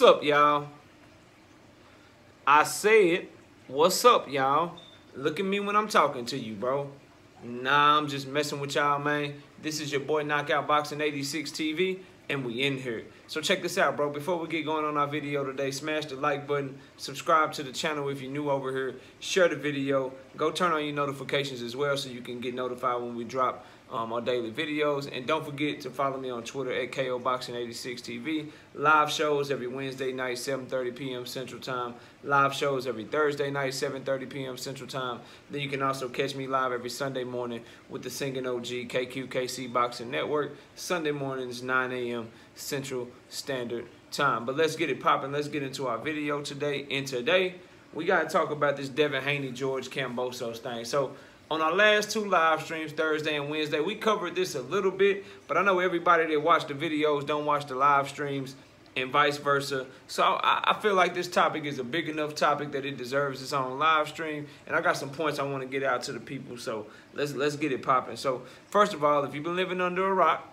What's up, y'all? I said, what's up, y'all? Look at me when I'm talking to you, bro. Nah, I'm just messing with y'all, man. This is your boy Knockout Boxing 86 TV, and we in here. So check this out, bro. Before we get going on our video today, smash the like button, subscribe to the channel if you're new over here, share the video, go turn on your notifications as well so you can get notified when we drop our daily videos. And don't forget to follow me on Twitter at KOBoxing86TV. Live shows every Wednesday night, 7:30 p.m. Central Time. Live shows every Thursday night, 7:30 p.m. Central Time. Then you can also catch me live every Sunday morning with the Singing OG KQKC Boxing Network. Sunday mornings, 9 a.m. Central Standard Time. But let's get it popping. Let's get into our video today. And today, we got to talk about this Devin Haney, George Kambosos thing. So, on our last two live streams, Thursday and Wednesday, we covered this a little bit, but I know everybody that watched the videos don't watch the live streams and vice versa. So I feel like this topic is a big enough topic that it deserves its own live stream, and I got some points I want to get out to the people, so let's get it popping. So first of all, if you've been living under a rock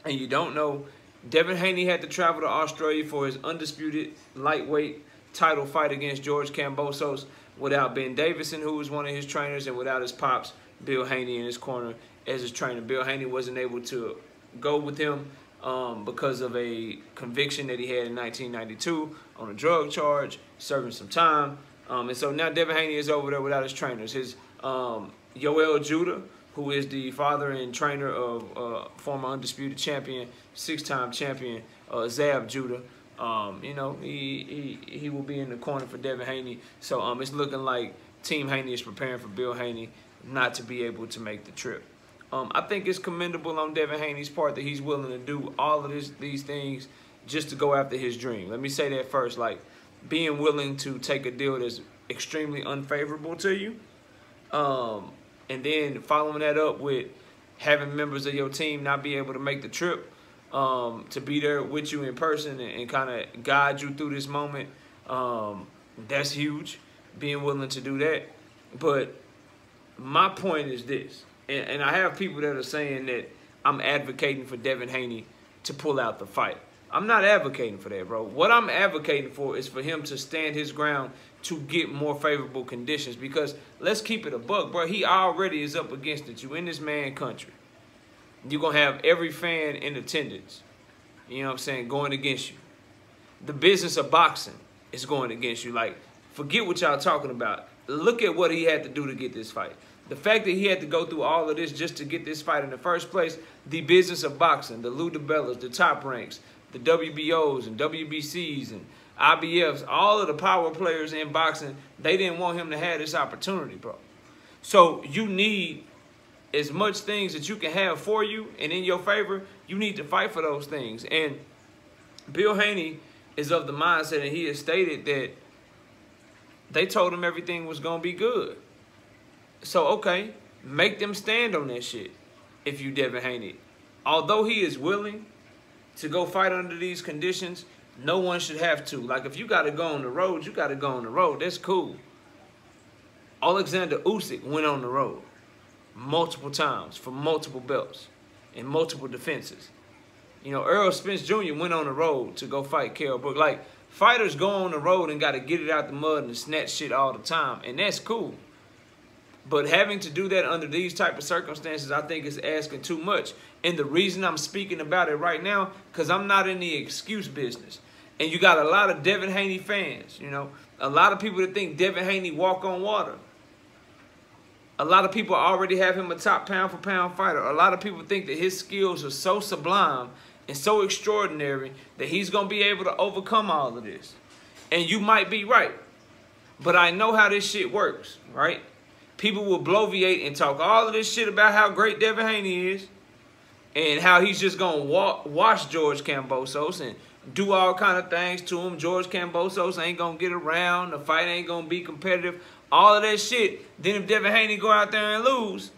and you don't know, Devin Haney had to travel to Australia for his undisputed lightweight title fight against George Kambosos without Ben Davison, who was one of his trainers, and without his pops, Bill Haney, in his corner as his trainer. Bill Haney wasn't able to go with him because of a conviction that he had in 1992 on a drug charge, serving some time. And so now Devin Haney is over there without his trainers. His Yoel Judah, who is the father and trainer of former undisputed champion, six-time champion, Zab Judah. You know, he will be in the corner for Devin Haney. So it's looking like Team Haney is preparing for Bill Haney not to be able to make the trip. I think it's commendable on Devin Haney's part that he's willing to do all of these things just to go after his dream. Let me say that first, like being willing to take a deal that's extremely unfavorable to you, and then following that up with having members of your team not be able to make the trip, to be there with you in person and kind of guide you through this moment. That's huge, being willing to do that. But my point is this, and I have people that are saying that I'm advocating for Devin Haney to pull out the fight. I'm not advocating for that, bro. What I'm advocating for is for him to stand his ground to get more favorable conditions, because let's keep it a buck, bro. He already is up against it. You in this man country. You're going to have every fan in attendance, you know what I'm saying, going against you. The business of boxing is going against you. Like, forget what y'all talking about. Look at what he had to do to get this fight. The fact that he had to go through all of this just to get this fight in the first place, the business of boxing, the Lou DiBellas, the Top Ranks, the WBOs and WBCs and IBFs, all of the power players in boxing, they didn't want him to have this opportunity, bro. So you need as much things that you can have for you and in your favor. You need to fight for those things. And Bill Haney is of the mindset, and he has stated that they told him everything was going to be good. So, okay, make them stand on that shit if you Devin Haney. Although he is willing to go fight under these conditions, no one should have to. Like, if you got to go on the road, you got to go on the road. That's cool. Alexander Usyk went on the road multiple times for multiple belts and multiple defenses. You know, Earl Spence Jr. went on the road to go fight Kell Brook. Like, fighters go on the road and got to get it out the mud and snatch shit all the time, and that's cool. But having to do that under these type of circumstances, I think is asking too much. And the reason I'm speaking about it right now, because I'm not in the excuse business. And you got a lot of Devin Haney fans, you know, a lot of people that think Devin Haney walk on water. A lot of people already have him a top pound-for-pound fighter. A lot of people think that his skills are so sublime and so extraordinary that he's going to be able to overcome all of this. And you might be right. But I know how this shit works, right? People will bloviate and talk all of this shit about how great Devin Haney is and how he's just going to wash George Kambosos and do all kind of things to him. George Kambosos ain't going to get around. The fight ain't going to be competitive. All of that shit. Then if Devin Haney go out there and lose,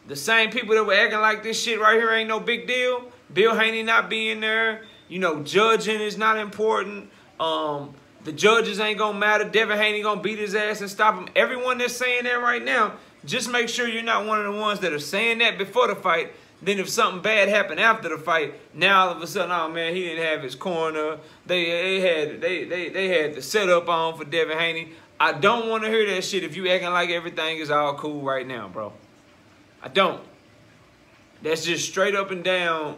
the same people that were acting like this shit right here ain't no big deal, Bill Haney not being there, you know, judging is not important. The judges ain't going to matter. Devin Haney going to beat his ass and stop him. Everyone that's saying that right now, just make sure you're not one of the ones that are saying that before the fight, Then if something bad happened after the fight, now all of a sudden, oh man, he didn't have his corner. They had the setup on for Devin Haney. I don't want to hear that shit if you acting like everything is all cool right now, bro. I don't. That's just straight up and down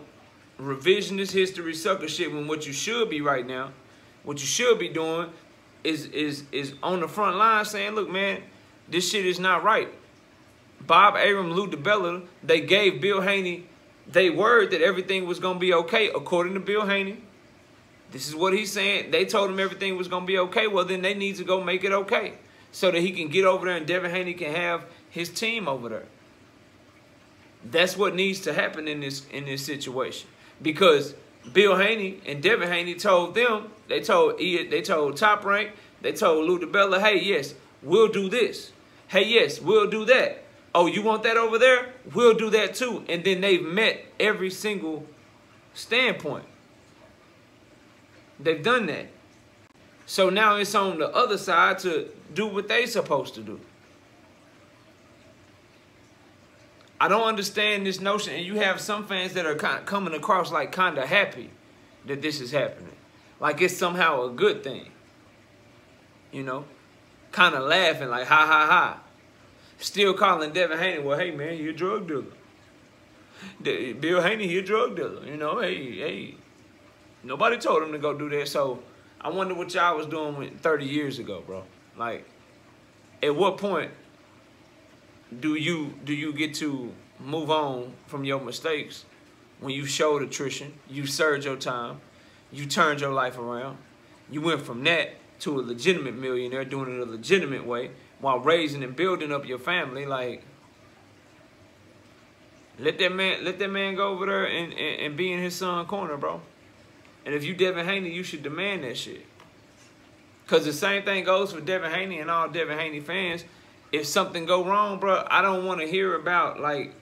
revisionist history sucker shit, when what you should be right now, what you should be doing is on the front line saying, look, man, this shit is not right. Bob Arum, Lou DiBella, they gave Bill Haney they word that everything was going to be okay, according to Bill Haney. This is what he's saying. They told him everything was going to be okay. Well, then they need to go make it okay so that he can get over there and Devin Haney can have his team over there. That's what needs to happen in this situation, because Bill Haney and Devin Haney told them, they told Top Rank, they told Lou DiBella, hey, yes, we'll do this. Hey, yes, we'll do that. Oh, you want that over there? We'll do that too. And then they've met every single standpoint. They've done that. So now it's on the other side to do what they're supposed to do. I don't understand this notion. And you have some fans that are coming across like kind of happy that this is happening. Like it's somehow a good thing. You know? Kind of laughing like, ha, ha, ha. Still calling Devin Haney, well, hey, man, he a drug dealer. Bill Haney, he a drug dealer. You know, hey. Nobody told him to go do that. So I wonder what y'all was doing 30 years ago, bro. Like, at what point do you get to move on from your mistakes when you showed attrition, you served your time, you turned your life around, you went from that to a legitimate millionaire, doing it a legitimate way, while raising and building up your family? Like, let that man go over there and be in his son's corner, bro. And if you Devin Haney, you should demand that shit. Because the same thing goes for Devin Haney and all Devin Haney fans. If something go wrong, bro, I don't want to hear about, like,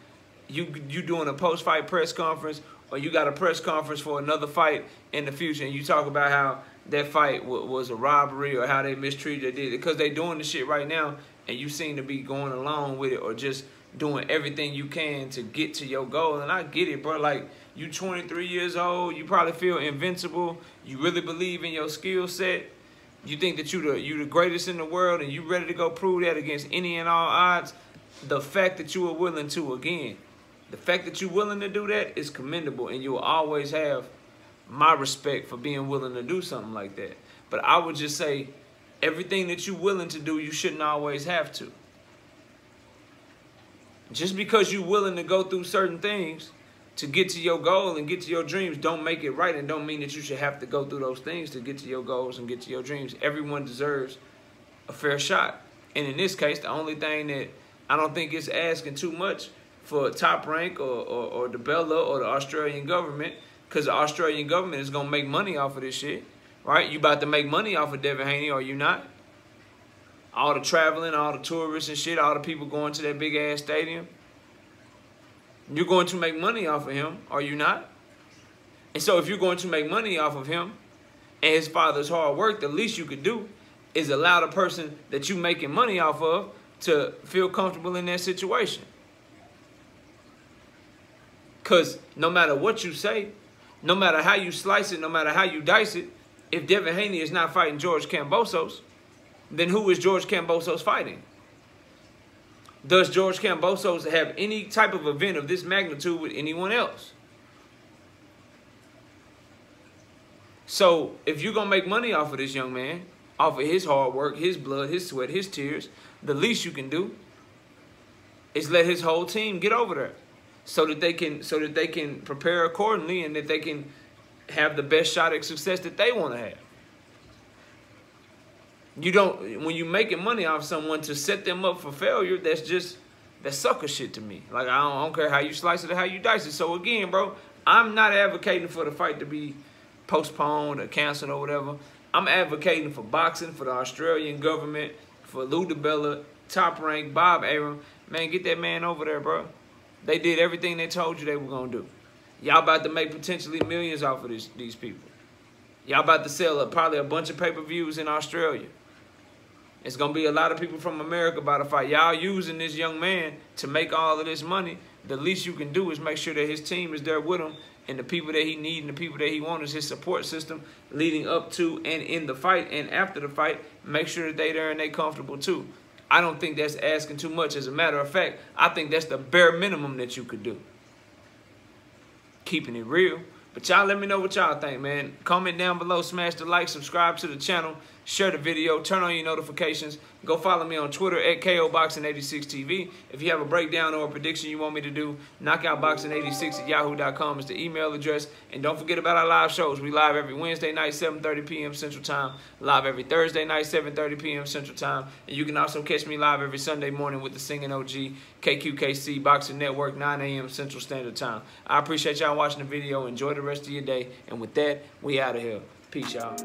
you doing a post-fight press conference, or you got a press conference for another fight in the future, and you talk about how that fight was a robbery or how they mistreated it. Because they doing the shit right now, and you seem to be going along with it or just doing everything you can to get to your goal. And I get it, bro. Like, you 23 years old, you probably feel invincible. You really believe in your skill set. You think that you the greatest in the world, and you ready to go prove that against any and all odds. The fact that you are willing to, again, the fact that you're willing to do that is commendable, and you will always have my respect for being willing to do something like that. But I would just say, everything that you're willing to do, you shouldn't always have to. Just because you're willing to go through certain things to get to your goal and get to your dreams don't make it right, and don't mean that you should have to go through those things to get to your goals and get to your dreams. Everyone deserves a fair shot. And in this case, the only thing that I don't think is asking too much for Top Rank or DiBella or the Australian government, because the Australian government is going to make money off of this shit, right? You about to make money off of Devin Haney, are you not? All the traveling, all the tourists and shit, all the people going to that big-ass stadium. You're going to make money off of him, are you not? And so if you're going to make money off of him and his father's hard work, the least you could do is allow the person that you're making money off of to feel comfortable in that situation. Because no matter what you say, no matter how you slice it, no matter how you dice it, if Devin Haney is not fighting George Kambosos, then who is George Kambosos fighting? Does George Kambosos have any type of event of this magnitude with anyone else? So if you're going to make money off of this young man, off of his hard work, his blood, his sweat, his tears, the least you can do is let his whole team get over there so that they can prepare accordingly, and that they can have the best shot at success that they want to have. You don't, when you're making money off someone to set them up for failure, that's sucker shit to me. Like, I don't care how you slice it or how you dice it. So again, bro, I'm not advocating for the fight to be postponed or canceled or whatever. I'm advocating for boxing, for the Australian government, for Lou DiBella, Top Rank, Bob Arum. Man, get that man over there, bro. They did everything they told you they were going to do. Y'all about to make potentially millions off of these people. Y'all about to sell probably a bunch of pay-per-views in Australia. It's going to be a lot of people from America about to fight. Y'all using this young man to make all of this money the least you can do is make sure that his team is there with him, and the people that he needs and the people that he wants is his support system leading up to and in the fight and after the fight. Make sure that they there and they comfortable too. I don't think that's asking too much. As a matter of fact, I think that's the bare minimum that you could do. Keeping it real. But y'all let me know what y'all think, man. Comment down below, smash the like, subscribe to the channel, share the video, turn on your notifications. Go follow me on Twitter at KOBoxing86TV. If you have a breakdown or a prediction you want me to do, knockoutboxing86@yahoo.com is the email address. And don't forget about our live shows. We live every Wednesday night, 7:30 p.m. Central Time. Live every Thursday night, 7:30 p.m. Central Time. And you can also catch me live every Sunday morning with the Singing OG, KQKC Boxing Network, 9 a.m. Central Standard Time. I appreciate y'all watching the video. Enjoy the rest of your day. And with that, we out of here. Peace, y'all.